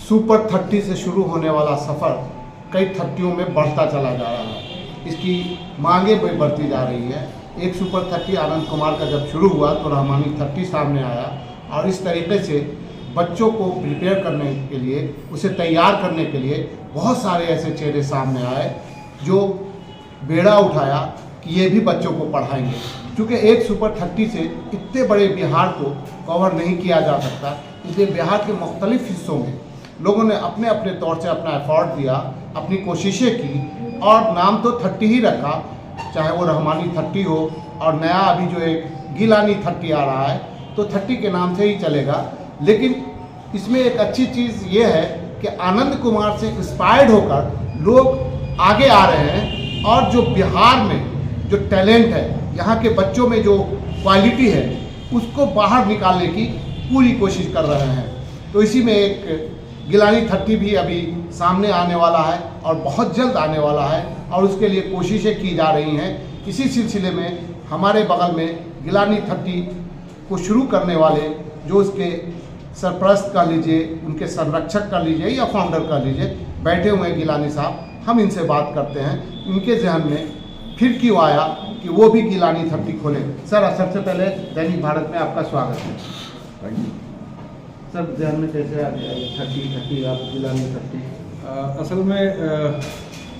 Super 30 से शुरू होने वाला सफ़र कई 30 में बढ़ता चला जा रहा है। इसकी मांगे भी बढ़ती जा रही है। एक सुपर 30 आनंद कुमार का जब शुरू हुआ तो रहमानी 30 सामने आया और इस तरीके से बच्चों को प्रिपेयर करने के लिए, उसे तैयार करने के लिए बहुत सारे ऐसे चेहरे सामने आए जो बेड़ा उठाया कि ये भी बच्चों को पढ़ाएंगे। क्योंकि एक सुपर 30 से इतने बड़े बिहार को कवर नहीं किया जा सकता, इसलिए बिहार के मुख्तलिफ हिस्सों में लोगों ने अपने अपने तौर से अपना एफर्ट दिया, अपनी कोशिशें की और नाम तो 30 ही रखा, चाहे वो रहमानी 30 हो और नया अभी जो एक गिलानी 30 आ रहा है तो 30 के नाम से ही चलेगा। लेकिन इसमें एक अच्छी चीज़ ये है कि आनंद कुमार से इंस्पायर्ड होकर लोग आगे आ रहे हैं और जो बिहार में जो टैलेंट है, यहाँ के बच्चों में जो क्वालिटी है, उसको बाहर निकालने की पूरी कोशिश कर रहे हैं। तो इसी में एक गिलानी 30 भी अभी सामने आने वाला है और बहुत जल्द आने वाला है और उसके लिए कोशिशें की जा रही हैं। इसी सिलसिले में हमारे बगल में गिलानी 30 को शुरू करने वाले जो उसके सरपरस्त कर लीजिए, उनके संरक्षक कर लीजिए या फाउंडर कर लीजिए, बैठे हुए हैं गिलानी साहब। हम इनसे बात करते हैं इनके जहन में फिर क्यों आया कि वो भी गिलानी 30 खोले। सर, सबसे पहले दैनिक भारत में आपका स्वागत है। Thank you. सर, जहन में कैसे आ गया 30 आप गिलानी 30? असल में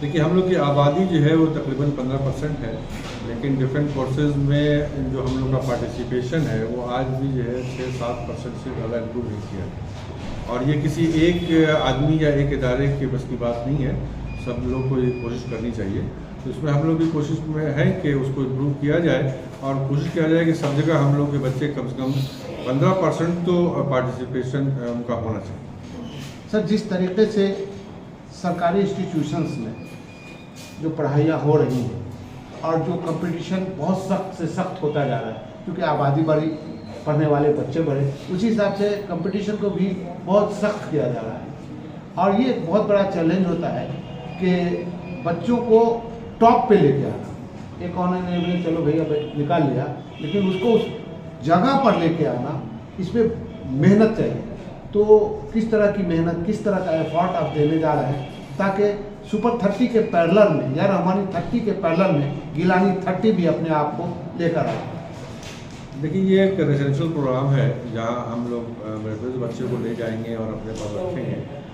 देखिए, हम लोग की आबादी जो है वो तकरीबन 15% है, लेकिन डिफरेंट कोर्सेज में जो हम लोग का पार्टिसिपेशन है वो आज भी जो है 6-7% से ज़्यादा इम्प्रूव नहीं किया। और ये किसी एक आदमी या एक इदारे के बस की बात नहीं है, सब लोग को ये कोशिश करनी चाहिए। तो इसमें हम लोग भी कोशिश में है कि उसको इम्प्रूव किया जाए और कोशिश किया जाए कि सब जगह हम लोग के बच्चे कम से कम 15% तो पार्टिसिपेशन उनका होना चाहिए। सर, जिस तरीके से सरकारी इंस्टीट्यूशंस में जो पढ़ाइयाँ हो रही हैं और जो कंपटीशन बहुत सख्त से सख्त होता जा रहा है, क्योंकि आबादी बढ़ी, पढ़ने वाले बच्चे बढ़े, उसी हिसाब से कंपटीशन को भी बहुत सख्त किया जा रहा है। और ये एक बहुत बड़ा चैलेंज होता है कि बच्चों को टॉप पे लेके आना। एक ऑनलाइन ने चलो भैया निकाल लिया, लेकिन उसको उस जगह पर लेके आना, इसमें मेहनत चाहिए। तो किस तरह की मेहनत, किस तरह का एफर्ट आप देने जा रहे हैं ताकि सुपर 30 के पैरेलल में या रहमानी 30 के पैरेलल में गिलानी 30 भी अपने आप को लेकर आए? देखिए, ये एक रेजिडेंशियल प्रोग्राम है जहाँ हम लोग बच्चे को ले जाएंगे और अपने पास रखेंगे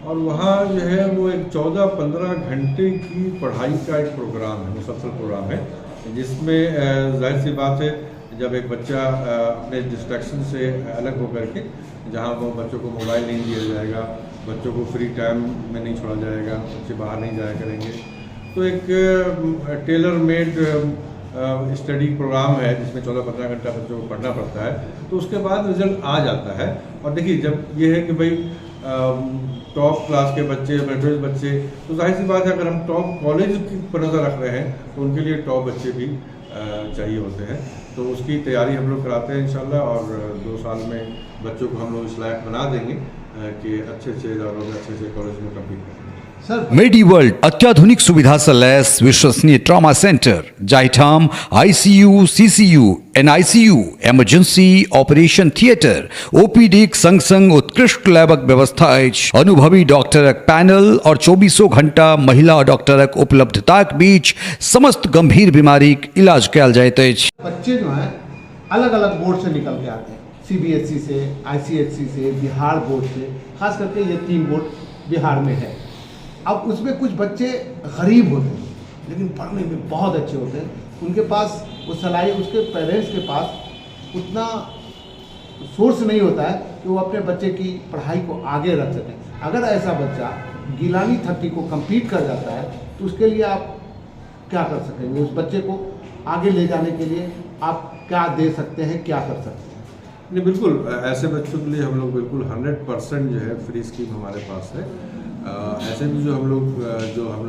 और वहाँ जो है वो एक 14-15 घंटे की पढ़ाई का एक प्रोग्राम है, मुसलसल प्रोग्राम है, जिसमें जाहिर सी बात है जब एक बच्चा अपने डिस्ट्रैक्शन से अलग होकर के, जहाँ वो बच्चों को मोबाइल नहीं दिया जाएगा, बच्चों को फ्री टाइम में नहीं छोड़ा जाएगा, बच्चे बाहर नहीं जाया करेंगे, तो एक टेलर मेड स्टडी प्रोग्राम है जिसमें 14-15 घंटा बच्चों को पढ़ना पड़ता है। तो उसके बाद रिजल्ट आ जाता है। और देखिए, जब ये है कि भाई टॉप क्लास के बच्चे, मेरिटोरियस बच्चे, तो जाहिर सी बात है अगर हम टॉप कॉलेज पर नज़र रख रहे हैं तो उनके लिए टॉप बच्चे भी चाहिए होते हैं। तो उसकी तैयारी हम लोग कराते हैं इंशाल्लाह और 2 साल में बच्चों को हम लोग इस लायक बना देंगे कि अच्छे इदारों में, अच्छे कॉलेज में कम्पीट करें। मेडीवर्ल्ड अत्याधुनिक सुविधा से लैस विश्वसनीय ट्रॉमा सेंटर, जाहिठाम ICU, CCU, NICU, emergency operation theatre, OPD संग संग उत्कृष्ट लैबक व्यवस्था अछि, अनुभवी डॉक्टरक पैनल और 24 घंटा महिला डॉक्टरक उपलब्धताक बीच समस्त गंभीर बीमारीक इलाज कयल जाइत अछि। बच्चे जो हैं अलग अलग बोर्ड से निकल के आते हैं, CBSE से, ICSE से, बिहार बोर्ड से, खास करके ये 3 बोर्ड बिहार में है। अब उसमें कुछ बच्चे गरीब होते हैं लेकिन पढ़ने में बहुत अच्छे होते हैं, उनके पास वो सलाहियत, उसके पेरेंट्स के पास उतना सोर्स नहीं होता है कि वो अपने बच्चे की पढ़ाई को आगे रख सकें। अगर ऐसा बच्चा गिलानी 30 को कंप्लीट कर जाता है तो उसके लिए आप क्या कर सकेंगे? उस बच्चे को आगे ले जाने के लिए आप क्या दे सकते हैं, क्या कर सकते हैं? नहीं, बिल्कुल ऐसे बच्चों के लिए हम लोग बिल्कुल 100% जो है फ्री स्कीम हमारे पास है। ऐसे भी जो हम लोग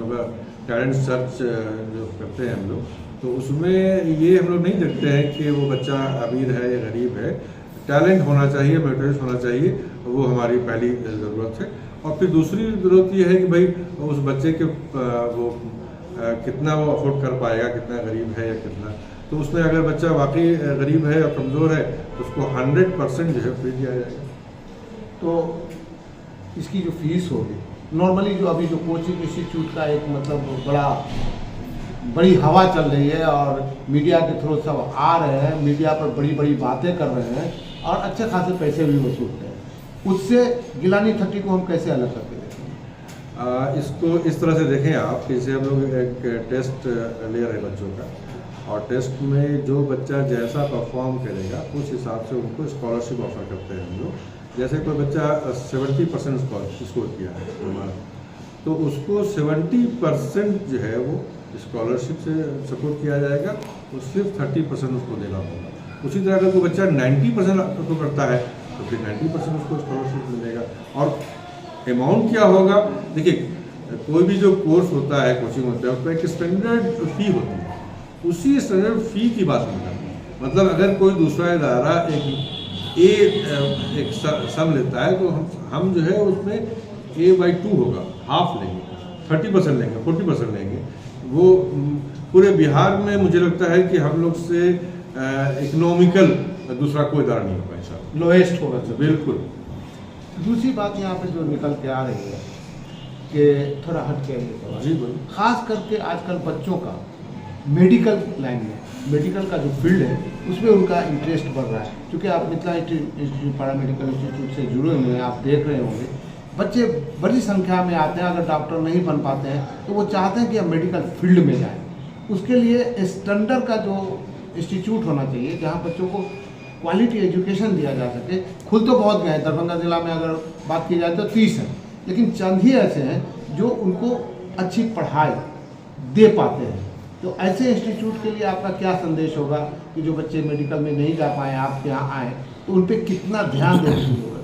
का टैलेंट सर्च जो करते हैं हम लोग, तो उसमें ये हम लोग नहीं देखते हैं कि वो बच्चा अमीर है या गरीब है। टैलेंट होना चाहिए, मेरिटोरियस होना चाहिए, वो हमारी पहली ज़रूरत है। और फिर दूसरी ज़रूरत ये है कि भाई उस बच्चे के वो कितना वो अफोर्ड कर पाएगा, कितना गरीब है या कितना। तो उसमें अगर बच्चा वाकई गरीब है या कमज़ोर है तो उसको 100% जो है फ्री दिया जाएगा। तो इसकी जो फीस होगी, नॉर्मली जो अभी जो कोचिंग इंस्टीट्यूट का एक मतलब बड़ी हवा चल रही है और मीडिया के थ्रू सब आ रहे हैं, मीडिया पर बड़ी बड़ी बातें कर रहे हैं और अच्छे खासे पैसे भी वसूलते हैं, उससे गिलानी 30 को हम कैसे अलग करके देखें? इसको इस तरह से देखें आप, जैसे हम लोग एक टेस्ट ले रहे हैं बच्चों का, और टेस्ट में जो बच्चा जैसा परफॉर्म करेगा उस हिसाब से उनको स्कॉलरशिप ऑफर करते हैं हम लोग। जैसे कोई बच्चा 70% स्कोर किया है हमारा, तो उसको 70% जो है वो स्कॉलरशिप से सपोर्ट किया जाएगा, तो सिर्फ 30% उसको देना होगा। उसी तरह अगर कोई बच्चा 90% को करता है तो फिर 90% उसको स्कॉलरशिप मिलेगा। और अमाउंट क्या होगा, देखिए कोई भी जो कोर्स होता है, कोचिंग होता है, उसका एक स्टैंडर्ड फ़ी होती है, उसी स्टैंडर्ड फ़ी की बात नहीं करते। मतलब अगर कोई दूसरा इदारा एक सम लेता है तो हम जो है उसमें A/2 होगा, हाफ लेंगे, 30% लेंगे, 40% लेंगे। वो पूरे बिहार में मुझे लगता है कि हम लोग से इकोनॉमिकल दूसरा कोई इदारा नहीं होगा, ऐसा लोएस्ट होगा। बिल्कुल। दूसरी बात यहाँ पे जो निकल के आ रही है कि थोड़ा हट के जी बोलिए। खास करके आजकल बच्चों का मेडिकल लाइन में, मेडिकल का जो फील्ड है उसमें उनका इंटरेस्ट बढ़ रहा है। क्योंकि आप Mithila institute para medical institute से जुड़े हुए हैं, आप देख रहे होंगे बच्चे बड़ी संख्या में आते हैं। अगर डॉक्टर नहीं बन पाते हैं तो वो चाहते हैं कि हम मेडिकल फील्ड में जाएं। उसके लिए स्टैंडर्ड का जो इंस्टीट्यूट होना चाहिए जहाँ बच्चों को क्वालिटी एजुकेशन दिया जा सके। खुद तो बहुत गए, दरभंगा जिला में अगर बात की जाए तो 30 हैं, लेकिन चंद ही ऐसे हैं जो उनको अच्छी पढ़ाई दे पाते हैं। तो ऐसे इंस्टीट्यूट के लिए आपका क्या संदेश होगा कि जो बच्चे मेडिकल में नहीं जा पाए, आपके यहाँ आए, तो उन पर कितना ध्यान देना होगा?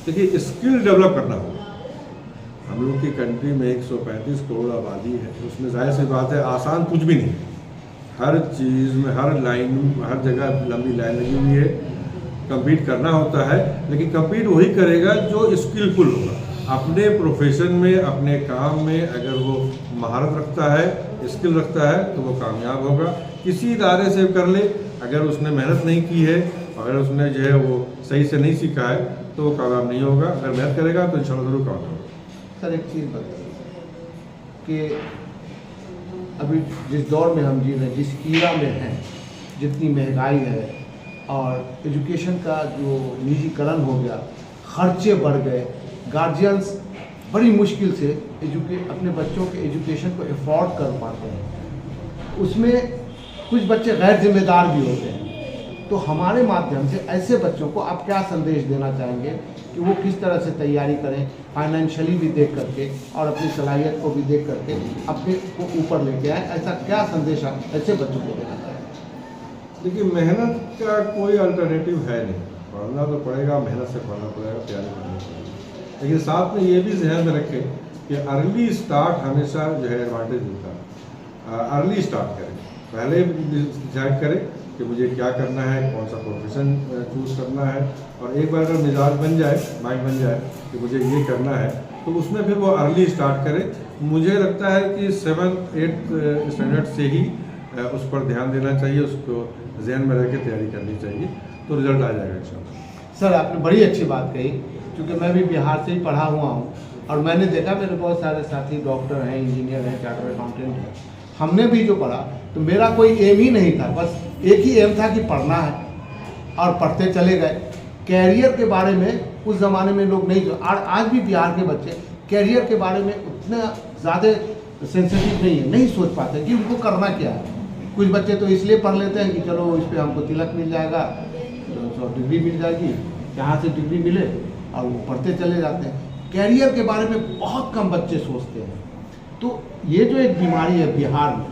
देखिए, स्किल डेवलप करना होगा। हम लोग की कंट्री में 135 करोड़ आबादी है, उसमें जाहिर सी बात है आसान कुछ भी नहीं है। हर चीज़ में, हर लाइन, हर जगह लंबी लाइन लगी हुई है, कम्पीट करना होता है। लेकिन कम्पीट वही करेगा जो स्किलफुल होगा अपने प्रोफेशन में, अपने काम में। अगर वो महारत रखता है, स्किल रखता है, तो वो कामयाब होगा। किसी इदारे से कर ले, अगर उसने मेहनत नहीं की है, अगर उसने जो है वो सही से नहीं सीखा है, तो वो कामयाब नहीं होगा। अगर मेहनत करेगा तो इंशाल्लाह ज़रूर कामयाब होगा। सर एक चीज़ बताइए कि अभी जिस दौर में हम जी रहे हैं, जिस कीड़ा में हैं, जितनी महंगाई है और एजुकेशन का जो निजीकरण हो गया, खर्चे बढ़ गए, गार्जियंस बड़ी मुश्किल से अपने बच्चों के एजुकेशन को अफोर्ड कर पाते हैं। उसमें कुछ बच्चे गैर जिम्मेदार भी होते हैं। तो हमारे माध्यम से ऐसे बच्चों को आप क्या संदेश देना चाहेंगे कि वो किस तरह से तैयारी करें, फाइनेंशियली भी देख करके और अपनी सलाहियत को भी देख करके अपने को ऊपर लेके आए? ऐसा क्या संदेश आप ऐसे बच्चों को देना चाहेंगे? देखिए, मेहनत का कोई अल्टरनेटिव है नहीं। पढ़ना तो पड़ेगा, मेहनत से पढ़ना पड़ेगा, तैयारी करनी पड़ेगी। लेकिन साथ में ये भी ध्यान में रखें कि अर्ली स्टार्ट हमेशा जो है एडवांटेज देता है। अर्ली स्टार्ट करें, पहले डिसाइड करें कि मुझे क्या करना है, कौन सा प्रोफेशन चूज़ करना है। और एक बार अगर मिजाज बन जाए, माइंड बन जाए कि मुझे ये करना है, तो उसमें फिर वो अर्ली स्टार्ट करें। मुझे लगता है कि 7-8 स्टैंडर्ड से ही उस पर ध्यान देना चाहिए, उसको जहन में रख के तैयारी करनी चाहिए, तो रिजल्ट आ जाएगा इंशाल्लाह। सर आपने बड़ी अच्छी बात कही, क्योंकि मैं भी बिहार से ही पढ़ा हुआ हूँ और मैंने देखा मेरे बहुत सारे साथी डॉक्टर हैं, इंजीनियर हैं, चार्टर्ड अकाउंटेंट हैं। हमने भी जो पढ़ा तो मेरा कोई एम ही नहीं था, बस एक ही एम था कि पढ़ना है और पढ़ते चले गए। कैरियर के बारे में उस ज़माने में लोग नहीं, और आज भी बिहार के बच्चे कैरियर के बारे में उतना ज़्यादा सेंसिटिव नहीं है, नहीं सोच पाते कि उनको करना क्या है। कुछ बच्चे तो इसलिए पढ़ लेते हैं कि चलो इस पर हमको तिलक मिल जाएगा, तो डिग्री मिल जाएगी, जहाँ से डिग्री मिले, और वो पढ़ते चले जाते हैं। कैरियर के बारे में बहुत कम बच्चे सोचते हैं। तो ये जो एक बीमारी है बिहार में,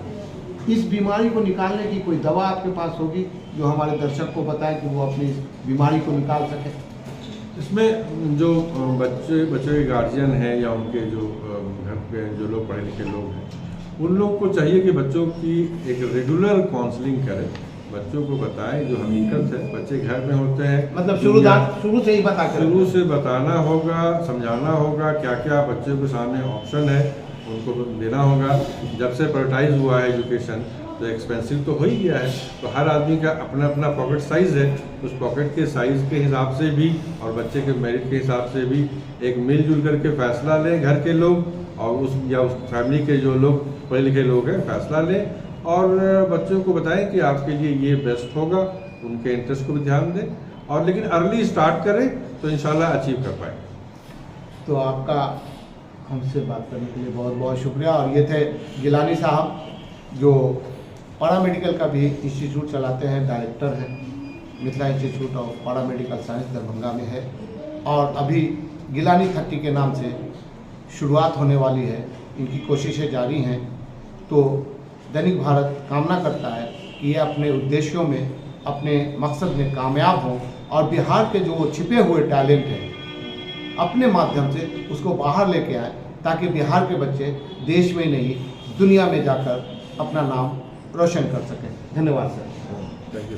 इस बीमारी को निकालने की कोई दवा आपके पास होगी जो हमारे दर्शक को बताए कि वो अपनी इस बीमारी को निकाल सके? इसमें जो बच्चे के गार्जियन हैं या उनके जो घर पे जो लोग पढ़े लिखे लोग हैं, उन लोग को चाहिए कि बच्चों की एक रेगुलर काउंसलिंग करें, बच्चों को बताएं जो हकीकत है। बच्चे घर में होते हैं, मतलब शुरू से ही शुरू से बताना होगा, समझाना होगा क्या क्या बच्चों के सामने ऑप्शन है, उनको देना होगा। जब से प्राइवेटाइज हुआ है एजुकेशन, तो एक्सपेंसिव तो हो ही गया है। तो हर आदमी का अपना अपना पॉकेट साइज़ है, उस पॉकेट के साइज़ के हिसाब से भी और बच्चे के मेरिट के हिसाब से भी एक मिलजुल करके फ़ैसला लें घर के लोग, और उस फैमिली के जो लोग पढ़े लिखे लोग हैं फ़ैसला लें और बच्चों को बताएं कि आपके लिए ये बेस्ट होगा, उनके इंटरेस्ट को भी ध्यान दें, और लेकिन अर्ली स्टार्ट करें तो इंशाल्लाह अचीव कर पाएँ। तो आपका हमसे बात करने के लिए बहुत बहुत शुक्रिया। और ये थे गिलानी साहब, जो पैरामेडिकल का भी इंस्टीट्यूट चलाते हैं, डायरेक्टर हैं, Mithila institute of paramedical science Darbhanga में है, और अभी गिलानी 30 के नाम से शुरुआत होने वाली है। इनकी कोशिशें जारी हैं। तो दैनिक भारत कामना करता है कि ये अपने उद्देश्यों में, अपने मकसद में कामयाब हों और बिहार के जो छिपे हुए टैलेंट हैं अपने माध्यम से उसको बाहर लेके आए, ताकि बिहार के बच्चे देश में नहीं दुनिया में जाकर अपना नाम रोशन कर सकें। धन्यवाद सर। Thank you.